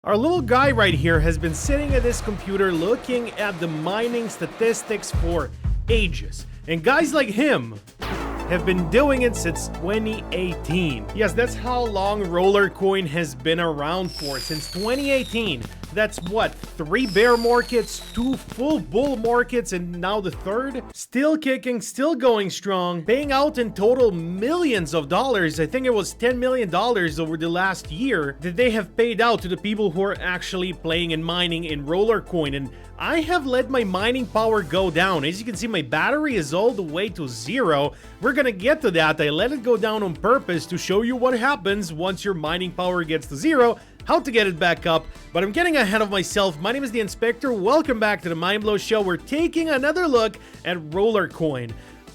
Our little guy right here has been sitting at this computer looking at the mining statistics for ages. And guys like him have been doing it since 2018. Yes, that's how long Rollercoin has been around for, since 2018. That's what, 3 bear markets, 2 full bull markets, and now the 3rd? Still kicking, still going strong, paying out in total millions of dollars. I think it was $10 million over the last year that they have paid out to the people who are actually playing and mining in Rollercoin. And I have let my mining power go down. As you can see, my battery is all the way to 0. We're gonna get to that. I let it go down on purpose to show you what happens once your mining power gets to 0, how to get it back up, but I'm getting ahead of myself. My name is the Inspector. Welcome back to the Mindblow Show. We're taking another look at Rollercoin.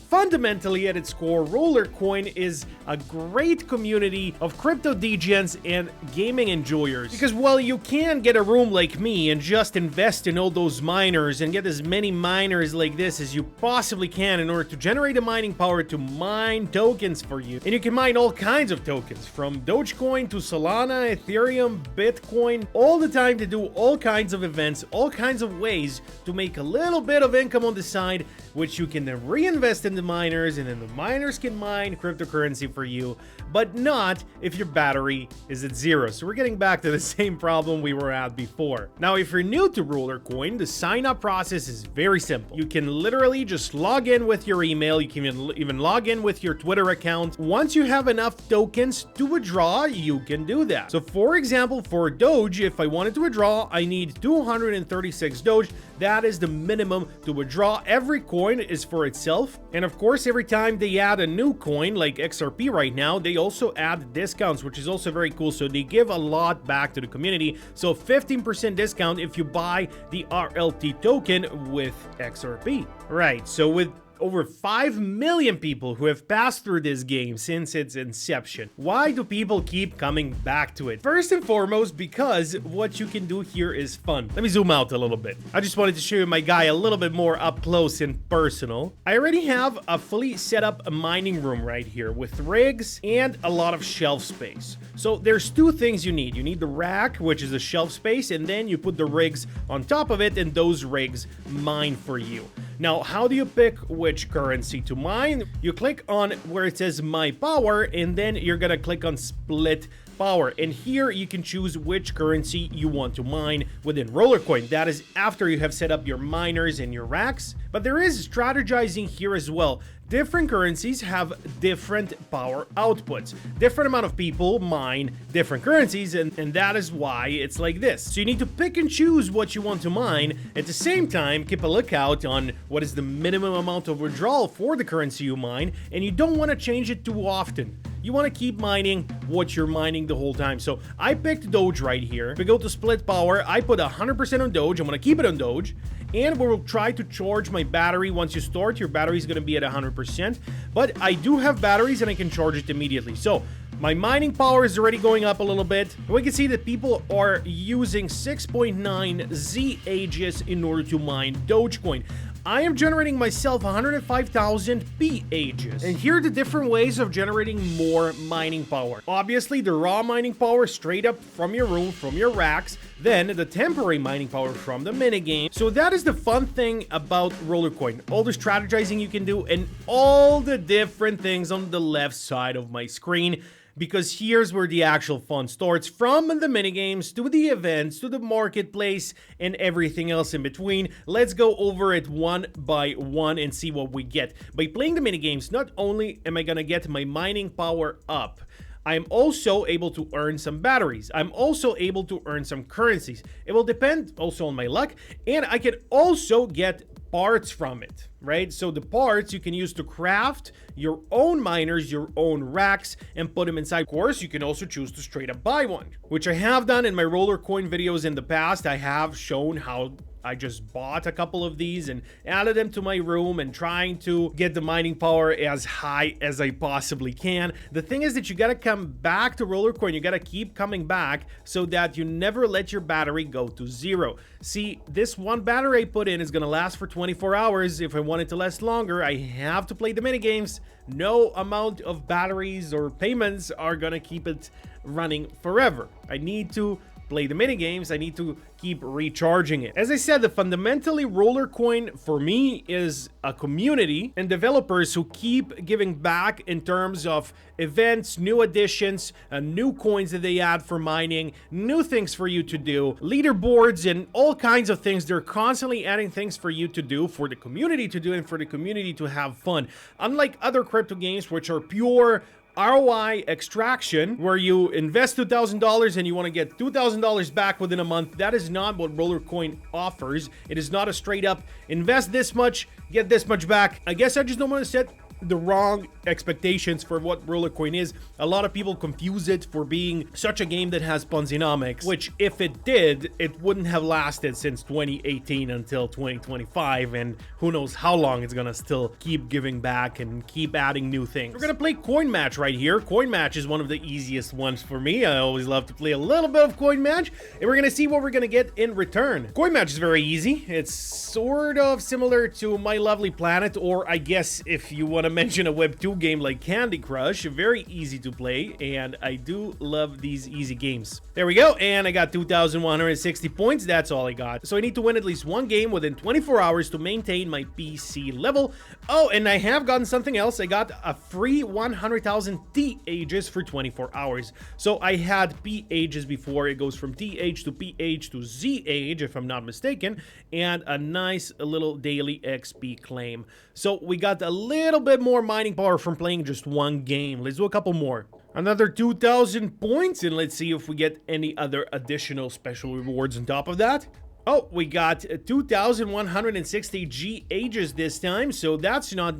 Fundamentally, at its core, Rollercoin is a great community of crypto degens and gaming enjoyers. Because while you can get a room like me and just invest in all those miners and get as many miners like this as you possibly can in order to generate the mining power to mine tokens for you. And you can mine all kinds of tokens, from Dogecoin to Solana, Ethereum, Bitcoin, all the time to do all kinds of events, all kinds of ways to make a little bit of income on the side, which you can then reinvest in the miners, and then the miners can mine cryptocurrency for you, but not if your battery is at 0. So we're getting back to the same problem we were at before. Now, if you're new to Rollercoin, the sign up process is very simple. You can literally just log in with your email. You can even log in with your Twitter account. Once you have enough tokens to withdraw, you can do that. So for example, for Doge, if I wanted to withdraw, I need 236 Doge. That is the minimum to withdraw. Every coin is for itself. And of course, every time they add a new coin, like XRP right now, they also add discounts, which is also very cool. So they give a lot back to the community. So 15% discount if you buy the RLT token with XRP. Right, so with over 5 million people who have passed through this game since its inception. Why do people keep coming back to it? First and foremost, because what you can do here is fun. Let me zoom out a little bit. I just wanted to show you my guy a little bit more up close and personal. I already have a fully set up mining room right here with rigs and a lot of shelf space. So there's 2 things you need. You need the rack, which is a shelf space, and then you put the rigs on top of it, and those rigs mine for you. Now, how do you pick which currency to mine? You click on where it says My Power, and then you're gonna click on Split Power. And here you can choose which currency you want to mine within Rollercoin. That is after you have set up your miners and your racks. But there is strategizing here as well. Different currencies have different power outputs. Different amount of people mine different currencies, and that is why it's like this. So you need to pick and choose what you want to mine. At the same time, keep a lookout on what is the minimum amount of withdrawal for the currency you mine, and you don't want to change it too often. You want to keep mining what you're mining the whole time. So I picked Doge right here. If we go to Split Power, I put 100% on Doge. I'm going to keep it on Doge. And we'll try to charge my battery. Once you start, your battery is going to be at 100%. But I do have batteries and I can charge it immediately. So my mining power is already going up a little bit. And we can see that people are using 6.9 Z Aegis in order to mine Dogecoin. I am generating myself 105,000 P Aegis. And here are the different ways of generating more mining power. Obviously, the raw mining power straight up from your room, from your racks. Then the temporary mining power from the minigame. So that is the fun thing about Rollercoin. All the strategizing you can do and all the different things on the left side of my screen. Because here's where the actual fun starts, from the minigames to the events to the marketplace and everything else in between. Let's go over it one by one and see what we get. By playing the minigames, not only am I gonna get my mining power up, I'm also able to earn some batteries. I'm also able to earn some currencies. It will depend also on my luck, and I can also get parts from it, right? So the parts you can use to craft your own miners, your own racks, and put them inside. Of course, you can also choose to straight up buy one, which I have done in my Rollercoin videos in the past. I have shown how I just bought a couple of these and added them to my room and trying to get the mining power as high as I possibly can. The thing is that you gotta come back to Rollercoin. You gotta keep coming back so that you never let your battery go to 0. See, this one battery I put in is gonna last for 24 hours. If I want it to last longer, I have to play the minigames. No amount of batteries or payments are gonna keep it running forever. I need to play the mini games, I need to keep recharging it. As I said, the fundamentally Rollercoin for me is a community and developers who keep giving back in terms of events, new additions, new coins that they add for mining, new things for you to do, leaderboards, and all kinds of things. They're constantly adding things for you to do, for the community to do, and for the community to have fun. Unlike other crypto games, which are pure ROI extraction, where you invest $2,000 and you want to get $2,000 back within a month, that is not what Rollercoin offers. It is not a straight up invest this much, get this much back. I guess I just don't want to set the wrong expectations for what Rollercoin is. A lot of people confuse it for being such a game that has Ponzinomics, which if it did, it wouldn't have lasted since 2018 until 2025, and who knows how long it's gonna still keep giving back and keep adding new things. We're gonna play Coin Match right here. Coin Match is one of the easiest ones for me. I always love to play a little bit of Coin Match, and we're gonna see what we're gonna get in return. Coin Match is very easy. It's sort of similar to My Lovely Planet, or I guess if you want to mention a Web 2 game like Candy Crush, very easy to play, and I do love these easy games. There we go, and I got 2,160 points. That's all I got. So I need to win at least one game within 24 hours to maintain my PC level. Oh, and I have gotten something else. I got a free 100,000 T ages for 24 hours. So I had P ages before. It goes from T age to P age to Z age, if I'm not mistaken, and a nice little daily XP claim. So we got a little bit more mining power from playing just one game. Let's do a couple more. Another 2,000 points, and let's see if we get any other additional special rewards on top of that. Oh, we got 2,160 G ages this time, so that's not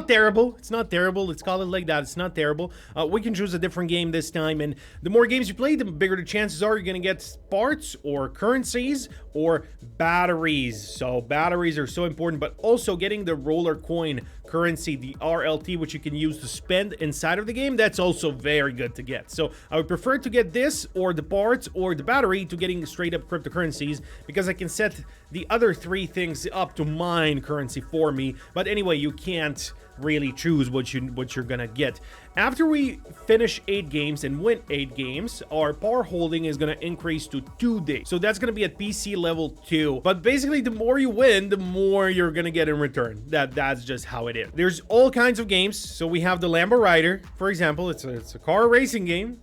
terrible. It's not terrible. Let's call it like that. It's not terrible. We can choose a different game this time, and the more games you play, the bigger the chances are you're gonna get parts or currencies or batteries. So batteries are so important, but also getting the Rollercoin currency, the RLT, which you can use to spend inside of the game, that's also very good to get. So I would prefer to get this or the parts or the battery to getting straight up cryptocurrencies, because I can set the other three things up to mine currency for me. But anyway, you can't really choose what you're gonna get. After we finish 8 games and win 8 games, our power holding is gonna increase to 2 days. So that's gonna be at PC level 2. But basically, the more you win, the more you're gonna get in return. That's just how it is. There's all kinds of games. So we have the Lambo Rider, for example. It's a car racing game.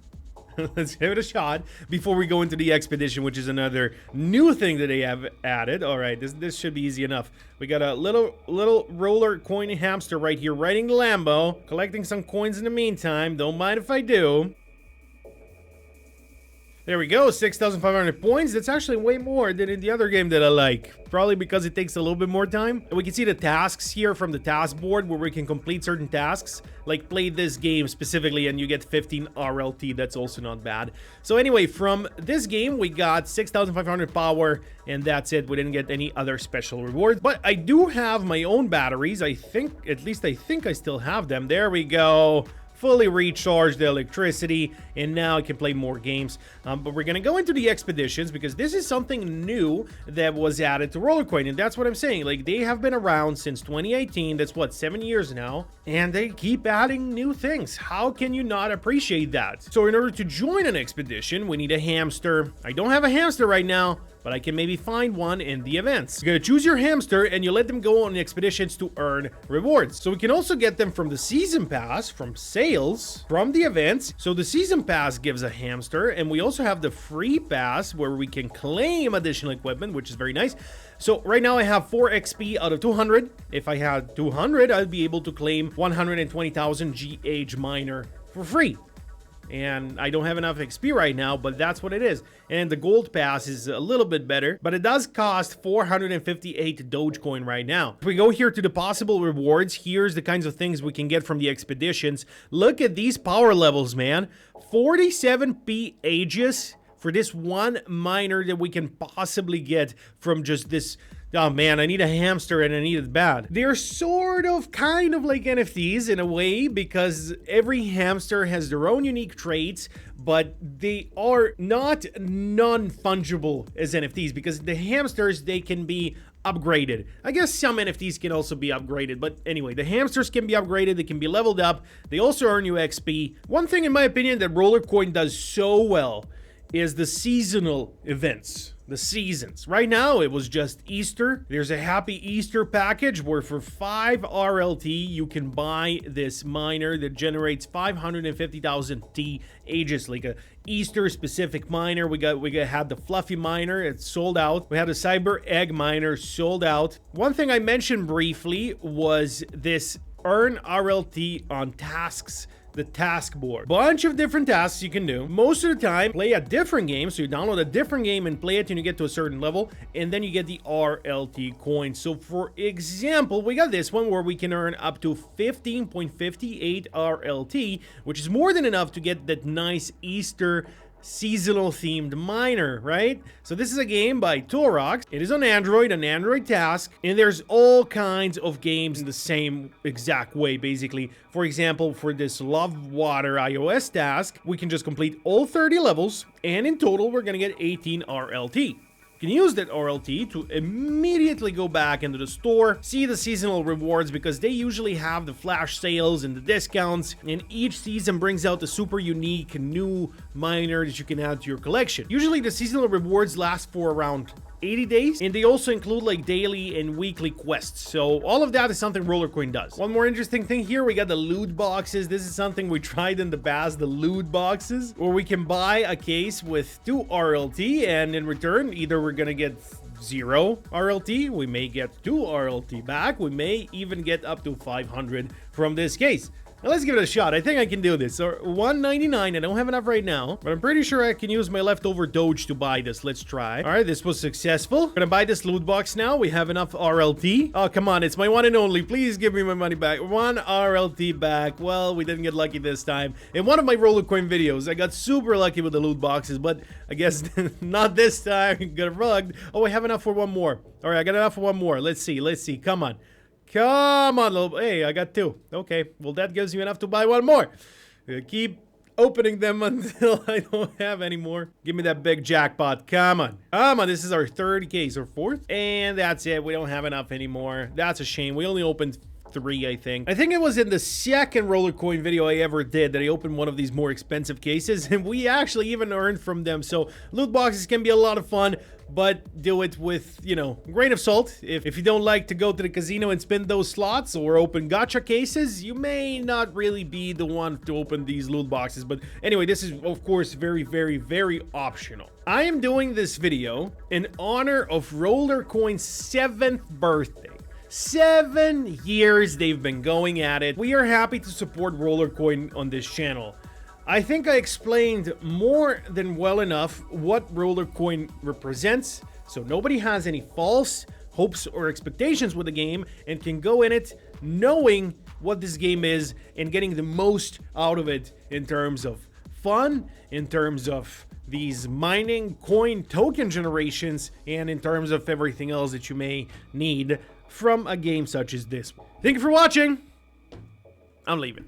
Let's give it a shot before we go into the expedition, which is another new thing that they have added. All right, this should be easy enough. We got a little roller coin hamster right here riding the Lambo, collecting some coins in the meantime. Don't mind if I do. There we go, 6,500 points. That's actually way more than in the other game that I like. Probably because it takes a little bit more time. And we can see the tasks here from the task board where we can complete certain tasks. Like play this game specifically and you get 15 RLT. That's also not bad. So anyway, from this game, we got 6,500 power and that's it. We didn't get any other special rewards. But I do have my own batteries. I think, at least I think I still have them. There we go. Fully recharged the electricity, and now I can play more games. But we're gonna go into the expeditions because this is something new that was added to Rollercoin, and that's what I'm saying. Like, they have been around since 2018. That's what, 7 years now, and they keep adding new things. How can you not appreciate that? So in order to join an expedition, we need a hamster. I don't have a hamster right now, but I can maybe find one in the events. You're gonna choose your hamster and you let them go on expeditions to earn rewards. So we can also get them from the season pass, from sales, from the events. So the season pass gives a hamster, and we also have the free pass where we can claim additional equipment, which is very nice. So right now I have 4 XP out of 200. If I had 200, I'd be able to claim 120,000 GH miner for free. And I don't have enough XP right now, but that's what it is. And the gold pass is a little bit better, but it does cost 458 Dogecoin right now. If we go here to the possible rewards, here's the kinds of things we can get from the expeditions. Look at these power levels, man. 47 P ages for this one miner that we can possibly get from just this. Oh man, I need a hamster and I need it bad. They're sort of kind of like NFTs in a way, because every hamster has their own unique traits, but they are not non-fungible as NFTs, because the hamsters, they can be upgraded. I guess some NFTs can also be upgraded, but anyway, the hamsters can be upgraded, they can be leveled up, they also earn you XP. One thing in my opinion that Rollercoin does so well is the seasonal events. The seasons. Right now, it was just Easter. There's a Happy Easter package where for 5 RLT, you can buy this miner that generates 550,000 T Aegis, like a Easter-specific miner. We had the Fluffy miner. It's sold out. We had a Cyber Egg miner sold out. One thing I mentioned briefly was this earn RLT on tasks, the task board. Bunch of different tasks you can do. Most of the time, play a different game. So you download a different game and play it and you get to a certain level, and then you get the RLT coins. So for example, we got this one where we can earn up to 15.58 RLT, which is more than enough to get that nice Easter seasonal themed miner, right? So this is a game by Torox. It is on Android, an Android task, and there's all kinds of games in the same exact way, basically. For example, for this Love Water iOS task, we can just complete all 30 levels, and in total, we're gonna get 18 RLT. You can use that RLT to immediately go back into the store, see the seasonal rewards, because they usually have the flash sales and the discounts, and each season brings out a super unique new miner that you can add to your collection. Usually the seasonal rewards last for around 80 days, and they also include like daily and weekly quests. So all of that is something Rollercoin does. One more interesting thing here, we got the loot boxes. This is something we tried in the past, the loot boxes, where we can buy a case with 2 RLT, and in return, either we're gonna get 0 RLT, we may get 2 RLT back, we may even get up to 500 from this case. Now let's give it a shot. I think I can do this. So 199, I don't have enough right now, but I'm pretty sure I can use my leftover Doge to buy this. Let's try. All right, this was successful. Gonna buy this loot box now. We have enough RLT. Oh, come on, it's my one and only. Please give me my money back. 1 RLT back. Well, we didn't get lucky this time. In one of my Rollercoin videos, I got super lucky with the loot boxes, but I guess not this time. Got rugged. Oh, I have enough for one more. All right, I got enough for one more. Let's see. Come on. Come on, little... Hey, I got 2. Okay, well, that gives you enough to buy one more. Keep opening them until I don't have any more. Give me that big jackpot. Come on. Come on, this is our 3rd case, or 4th. And that's it. We don't have enough anymore. That's a shame. We only opened 3, I think. I think it was in the second Rollercoin video I ever did that I opened one of these more expensive cases, and we actually even earned from them. So loot boxes can be a lot of fun, but do it with, you know, a grain of salt. If you don't like to go to the casino and spin those slots or open gacha cases, you may not really be the one to open these loot boxes. But anyway, this is, of course, very, very, very optional. I am doing this video in honor of Rollercoin's 7th birthday. 7 years they've been going at it. We are happy to support Rollercoin on this channel. I think I explained more than well enough what Rollercoin represents, so nobody has any false hopes or expectations with the game and can go in it knowing what this game is and getting the most out of it in terms of fun, in terms of these mining coin token generations, and in terms of everything else that you may need from a game such as this one. Thank you for watching. I'm leaving.